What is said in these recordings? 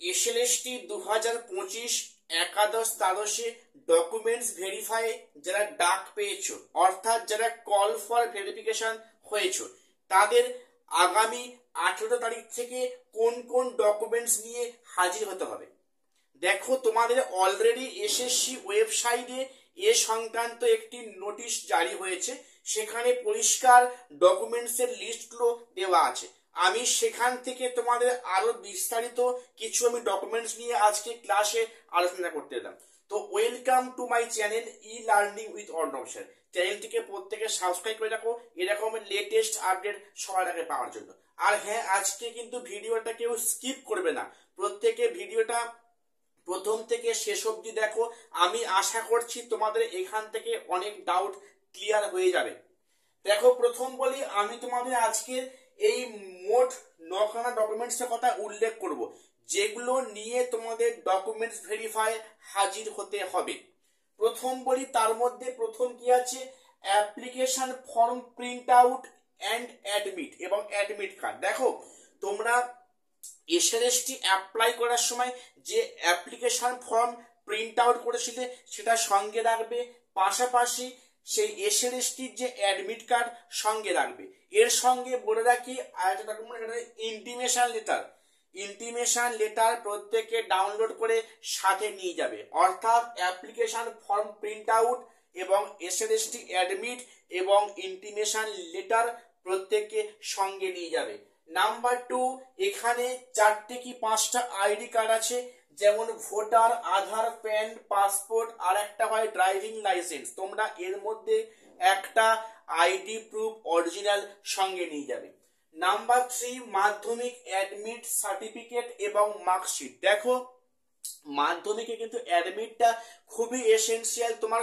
SLST 2025 একাদশ দ্বাদশে documents verify যারা ডাক পেয়েছো, অর্থাৎ যারা কল ফর ভেরিফিকেশন হয়েছো, তাদের আগামী 18 তারিখ থেকে কোন কোন ডকুমেন্টস নিয়ে হাজির হতে হবে। দেখো, তোমাদের অলরেডি এসএসসি ওয়েবসাইটে এ সংক্রান্ত একটি নোটিশ জারি হয়েছে, সেখানে পরিষ্কার ডকুমেন্টসের লিস্টগুলো দেওয়া আছে। আমি সেখান থেকে তোমাদের আরো বিস্তারিত কিছু ডকুমেন্টস নিয়ে আজকে ক্লাসে আলোচনা করতে এলাম। তো welcome to my channel e learning with Arnab sir. চ্যানেলটিকে প্রত্যেকে সাবস্ক্রাইব করে রাখো এরকম লেটেস্ট আপডেট সবার আগে পাওয়ার জন্য। আর হ্যাঁ, আজকে কিন্তু ভিডিওটা কেউ স্কিপ করবে না, প্রত্যেকে ভিডিওটা প্রথম থেকে শেষ অবধি দেখো। আমি আশা করছি তোমাদের এখান থেকে অনেক ডাউট ক্লিয়ার হয়ে যাবে। দেখো, প্রথম বলি, আমি তোমাদের আজকে এই মোট 9খানা ডকুমেন্টসের কথা উল্লেখ করব, যেগুলো নিয়ে তোমাদের ডকুমেন্টস ভেরিফাই হাজির হতে হবে। প্রথম বলি, তার মধ্যে প্রথম কি আছে, application form print out and admit এবং অ্যাডমিট কার্ড। দেখো, তোমরা এসএলএসটি অ্যাপ্লাই করার সময় যে অ্যাপ্লিকেশন ফর্ম প্রিন্ট আউট করেছিলে সেটা সঙ্গে রাখবে, পাশাপাশি সেই এসএলএসটির যে অ্যাডমিট কার্ড সঙ্গে রাখবে। এর সঙ্গে বলে রাখি আরেকটা document, intimation letter. Intimation letter প্রত্যেকে ডাউনলোড করে সাথে নিয়ে যাবে, অর্থাৎ অ্যাপ্লিকেশন ফর্ম প্রিন্ট আউট এবং এসএলএসটি অ্যাডমিট এবং ইন্টিমেশন লেটার প্রত্যেকে সঙ্গে নিয়ে যাবে। নাম্বার 2, এখানে 4টে কি 5টা আইডি কার্ড আছে, যেমন ভোটার, আধার, প্যান, পাসপোর্ট, আর একটা হয় ড্রাইভিং লাইসেন্স। তোমরা এর মধ্যে একটা আইডি প্রুফ অরিজিনাল সঙ্গে নিয়ে যাবে। নাম্বার 3, মাধ্যমিক অ্যাডমিট সার্টিফিকেট এবং মার্কশিট। দেখো, মাধ্যমিকে কিন্তু অ্যাডমিটটা খুবই এসেনশিয়াল তোমার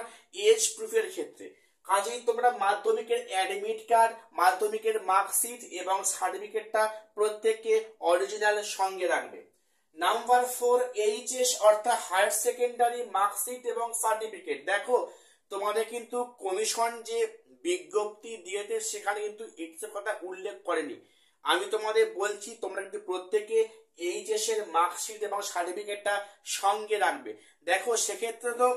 এজ প্রুফের ক্ষেত্রে। কাজেই তোমরা মাধ্যমিকের অ্যাডমিট কার্ড, মাধ্যমিকের মার্কশিট এবং সার্টিফিকেটটা প্রত্যেককে অরিজিনাল সঙ্গে রাখবে। নাম্বার 4, এইচএস অর্থাৎ হায়ার সেকেন্ডারি মার্কশিট এবং সার্টিফিকেট। দেখো, তোমাদের কিন্তু কমিশন যে বিজ্ঞপ্তি দিয়েছে সেখানে কিন্তু এক্সের কথা উল্লেখ করেনি। আমি তোমাদের বলছি, তোমরা কিন্তু প্রত্যেকে এইচএস এর মার্কশিট এবং সার্টিফিকেটটা সঙ্গে রাখবে। দেখো, সেক্ষেত্রে তো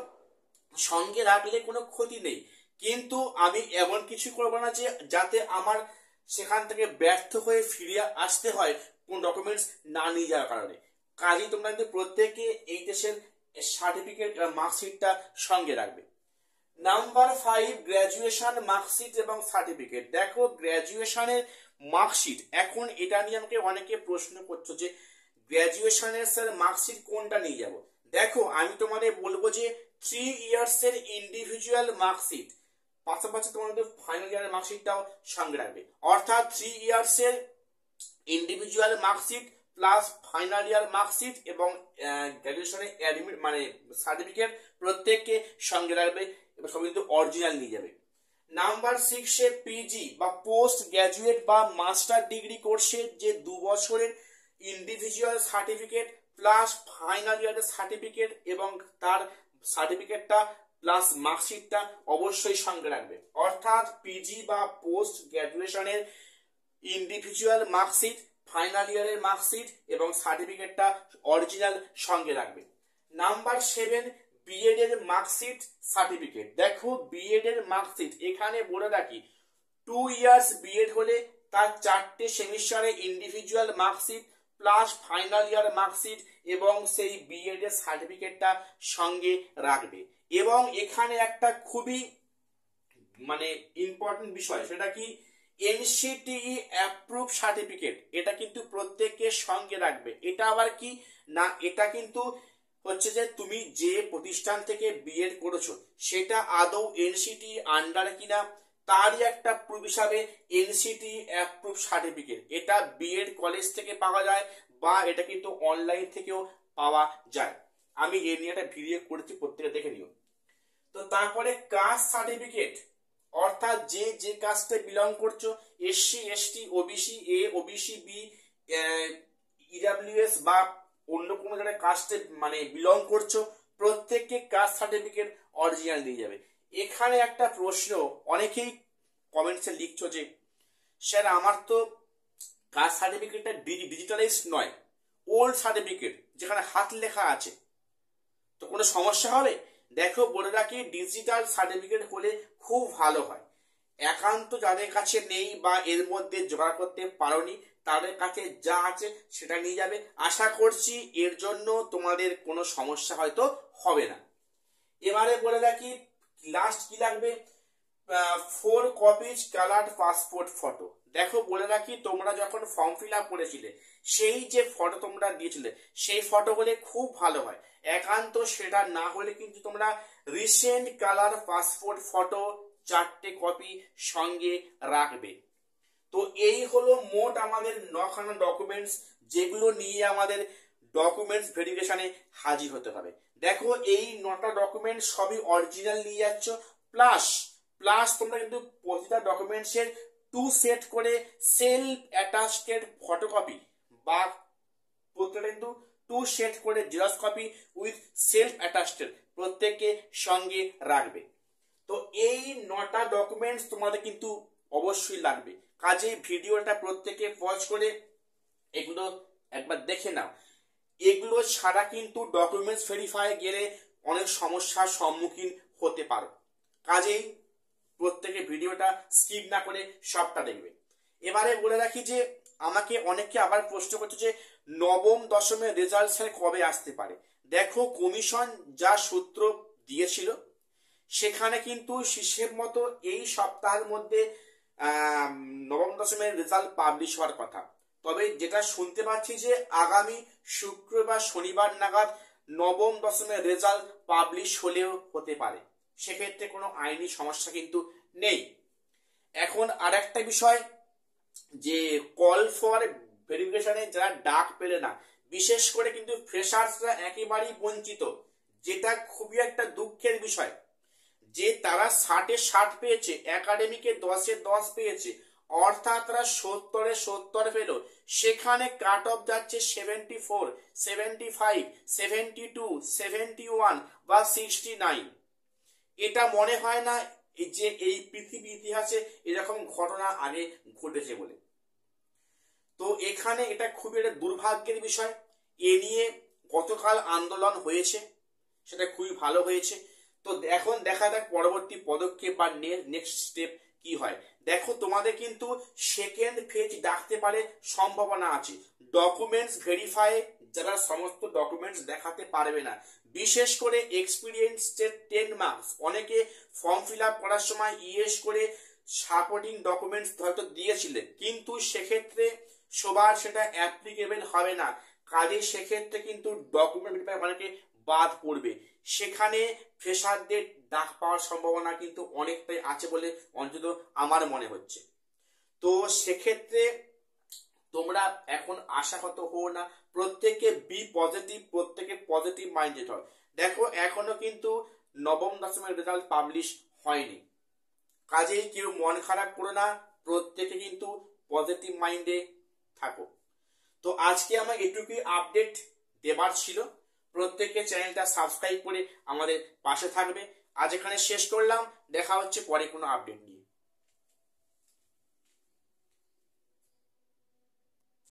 সঙ্গে রাখলে কোনো ক্ষতি নেই, কিন্তু আমি এমন কিছু করবো না যে যাতে আমার সেখান থেকে ব্যর্থ হয়ে ফিরে আসতে হয় কোন ডকুমেন্টস না নিয়ে যাওয়ার কারণে। কাজেই তোমরা কিন্তু প্রত্যেকে এই দেশের সার্টিফিকেট মার্কশিটটা সঙ্গে রাখবে। নাম্বার 5, গ্র্যাজুয়েশন মার্কশিট এবং সার্টিফিকেট। দেখো, গ্র্যাজুয়েশনের মার্কশিট, এখন এটা নিয়ে আমাকে অনেকে প্রশ্ন করছো যে গ্র্যাজুয়েশনের স্যার মার্কশিট কোনটা নিয়ে যাব। দেখো, আমি তোমাদের বলবো যে 3 ইয়ার্সের ইন্ডিভিজুয়াল মার্কশিট, পাশাপাশি তোমাদের ফাইনাল ইয়ারের মার্কশিটটাও সঙ্গে রাখবে। অর্থাৎ 3 ইয়ার্সের individual marksheet plus final year marksheet এবং গ্র্যাজুয়েশনের অ্যাডমিট মানে সার্টিফিকেট প্রত্যেককে সঙ্গে রাখবে এবং সব কিন্তু অরিজিনাল নিয়ে যাবে। নাম্বার 6, পিজি বা পোস্ট গ্র্যাজুয়েট বা মাস্টার ডিগ্রি কোর্সের যে 2 বছরের ইন্ডিভিজুয়াল সার্টিফিকেট প্লাস ফাইনাল ইয়ারের সার্টিফিকেট এবং তার সার্টিফিকেটটা প্লাস মার্কশিটটা অবশ্যই সঙ্গে রাখবে। অর্থাৎ পিজি বা পোস্ট গ্র্যাজুয়েশনের ইন্ডিভিজুয়াল মার্কশিট, ফাইনাল ইয়ারের মার্কশিট এবং সার্টিফিকেটটা অরিজিনাল সঙ্গে রাখবে। নাম্বার 7, বিএড এর মার্কশিট সার্টিফিকেট। দেখো, বিএড এর মার্কশিট এখানে বলে রাখি 2 ইয়ার্স বিএড হলে তার 4টে সেমিস্টারে individual marksheet plus final year marksheet এবং সেই বিএড এর সার্টিফিকেটটা সঙ্গে রাখবে। এবং এখানে একটা খুবই ইম্পর্টেন্ট বিষয়, সেটা কি, এনসিটিই অ্যাপ্রুভ সার্টিফিকেট, এটা কিন্তু প্রত্যেকের সঙ্গে রাখবে। এটা আবার কি না, এটা কিন্তু হচ্ছে যে তুমি যে প্রতিষ্ঠান থেকে বিএড করেছো সেটা আদৌ এনসিটিই আন্ডার কিনা তারই একটা প্রুফ হিসাবে এনসিটিই অ্যাপ্রুভ সার্টিফিকেট। এটা বিএড কলেজ থেকে পাওয়া যায় বা এটা কিন্তু অনলাইন থেকেও পাওয়া যায়। আমি এ নিয়ে একটা ভিডিও করেছি, প্রত্যেকে দেখে নিও। তো তারপরে কাস্ট সার্টিফিকেট, অর্থাৎ যে যে কাস্টে বিলং করছো, SC, ST, OBC A, OBC B, EWS বা অন্য কোনো জায়গায় কাস্টে বিলং করছো, প্রত্যেককে কাস্ট সার্টিফিকেট অরিজিনাল দিয়ে যাবে। এখানে একটা প্রশ্ন অনেকেই কমেন্টসে লিখছো যে স্যার আমার তো কাস্ট সার্টিফিকেটটা ডিজিটালাইজ নয়, ওল্ড সার্টিফিকেট, যেখানে হাত লেখা আছে, তো কোনো সমস্যা হবে? দেখো বলে রাখি, ডিজিটাল সার্টিফিকেট হলে খুব ভালো হয়। একান্ত যাদের কাছে নেই বা এর মধ্যে জোগাড় করতে পারোনি, তাদের কাছে যা আছে সেটা নিয়ে যাবে। আশা করছি এর জন্য তোমাদের কোনো সমস্যা হয়তো হবে না। এবারে বলে রাখি লাস্ট কি লাগবে, 4 কপিজ কালার্ড পাসপোর্ট ফটো। দেখো বলে রাখি, তোমরা যখন ফর্ম ফিল আপ করেছিলে সেই যে ফটো তোমরা দিয়েছিলে সেই ফটো হলে খুব ভালো হয়। একান্ত সেটা না হলে কিন্তু তোমরা রিসেন্ট কালার পাসপোর্ট ফটো 4টে কপি সঙ্গে রাখবে। তো এই হলো মোট আমাদের 9খানা ডকুমেন্টস, যেগুলো নিয়ে আমাদের ডকুমেন্টস ভেরিফিকেশনে হাজির হতে হবে। দেখো এই 9টা ডকুমেন্ট সবই অরিজিনাল নিয়ে যাচ্ছ, প্লাস প্লাস তোমরা কিন্তু প্রতিটা ডকুমেন্টসের 2 সেট করে সেলফ অ্যাটাস্টেড ফটোকপি বা প্রত্যেকটা কিন্তু 2 সেট করে xerox copy with self attested প্রত্যেককে সঙ্গে রাখবে। তো এই 9টা ডকুমেন্টস তোমাদের কিন্তু অবশ্যই লাগবে। কাজেই ভিডিওটা প্রত্যেকে পজ করে এগুলো একবার দেখে নাও। এগুলো ছাড়া কিন্তু ডকুমেন্টস ভেরিফাই গেলে অনেক সমস্যার সম্মুখীন হতে পারো। কাজেই প্রত্যেকে ভিডিওটা স্কিপ না করে সবটা দেখবে। এবারে বলে রাখি যে আমাকে অনেকে আবার প্রশ্ন করছে যে নবম দশমের রেজাল্ট স্যার কবে আসতে পারে। দেখো কমিশন যা সূত্র দিয়েছিল সেখানে কিন্তু হিসেব মতো এই সপ্তাহের মধ্যে নবম দশমের রেজাল্ট পাবলিশ হওয়ার কথা। তবে যেটা শুনতে পাচ্ছি যে আগামী শুক্রবার শনিবার নাগাদ নবম দশমের রেজাল্ট পাবলিশ হলেও হতে পারে, সেক্ষেত্রে কোনো আইনি সমস্যা কিন্তু নেই। এখন আর একটা বিষয়, যে কল ফর ভেরিফিকেশনে যারা ডাক পেলে না, বিশেষ করে কিন্তু ফ্রেশার্সরা একেবারেই বঞ্চিত, যেটা খুবই একটা দুঃখের বিষয় যে তারা 60-এ 60 পেয়েছে, একাডেমিকে 10-এ 10 পেয়েছে, অর্থাৎ তারা 70-এ 70 পেল, সেখানে কাট অফ যাচ্ছে 74, 75, 72, 71 বা 69। এটা মনে হয় না যে এই পৃথিবী ইতিহাসে এরকম ঘটনা আগে ঘটেছে বলে। তো এখানে এটা খুবই একটা দুর্ভাগ্যের বিষয়। এ নিয়ে গতকাল আন্দোলন হয়েছে, সেটা খুবই ভালো হয়েছে। তো এখন দেখা যাক পরবর্তী পদক্ষেপ বা নেক্সট স্টেপ কি হয়। দেখো তোমাদের কিন্তু সেকেন্ড ফেজ ডাকতে পারে, সম্ভাবনা আছে। ডকুমেন্টস ভেরিফাই যারা সমস্ত ডকুমেন্টস দেখাতে পারবে না, বিশেষ করে এক্সপিরিয়েন্স 10 মার্কস, অনেকে ফর্ম ফিল আপ করার সময় ইয়েস করে সাপোর্টিং ডকুমেন্টস হয়তো দিয়েছিলে, কিন্তু সেক্ষেত্রে সবার সেটা অ্যাপ্লিকেবল হবে না। কাজে সেক্ষেত্রে কিন্তু ডকুমেন্ট ভেরিফাই অনেকে বাদ পড়বে, সেখানে ফ্রেশারদের ডাক পাওয়ার সম্ভাবনা কিন্তু অনেকটাই আছে বলে অন্তত আমার মনে হচ্ছে। তো সেক্ষেত্রে তোমরা এখন আশাহত হও না, প্রত্যেকে বি পজিটিভ, প্রত্যেকে পজিটিভ মাইন্ডেড হয়। দেখো এখনো কিন্তু নবম দশমের রেজাল্ট পাবলিশ হয়নি, কাজেই কেউ মন খারাপ করো না, প্রত্যেকে কিন্তু পজিটিভ মাইন্ডে থাকো। তো আজকে আমার এটুকুই আপডেট দেবার ছিল। প্রত্যেকে চ্যানেলটা সাবস্ক্রাইব করে আমাদের পাশে থাকবে। আজ এখানে শেষ করলাম, দেখা হচ্ছে পরে কোনো আপডেট নিয়ে।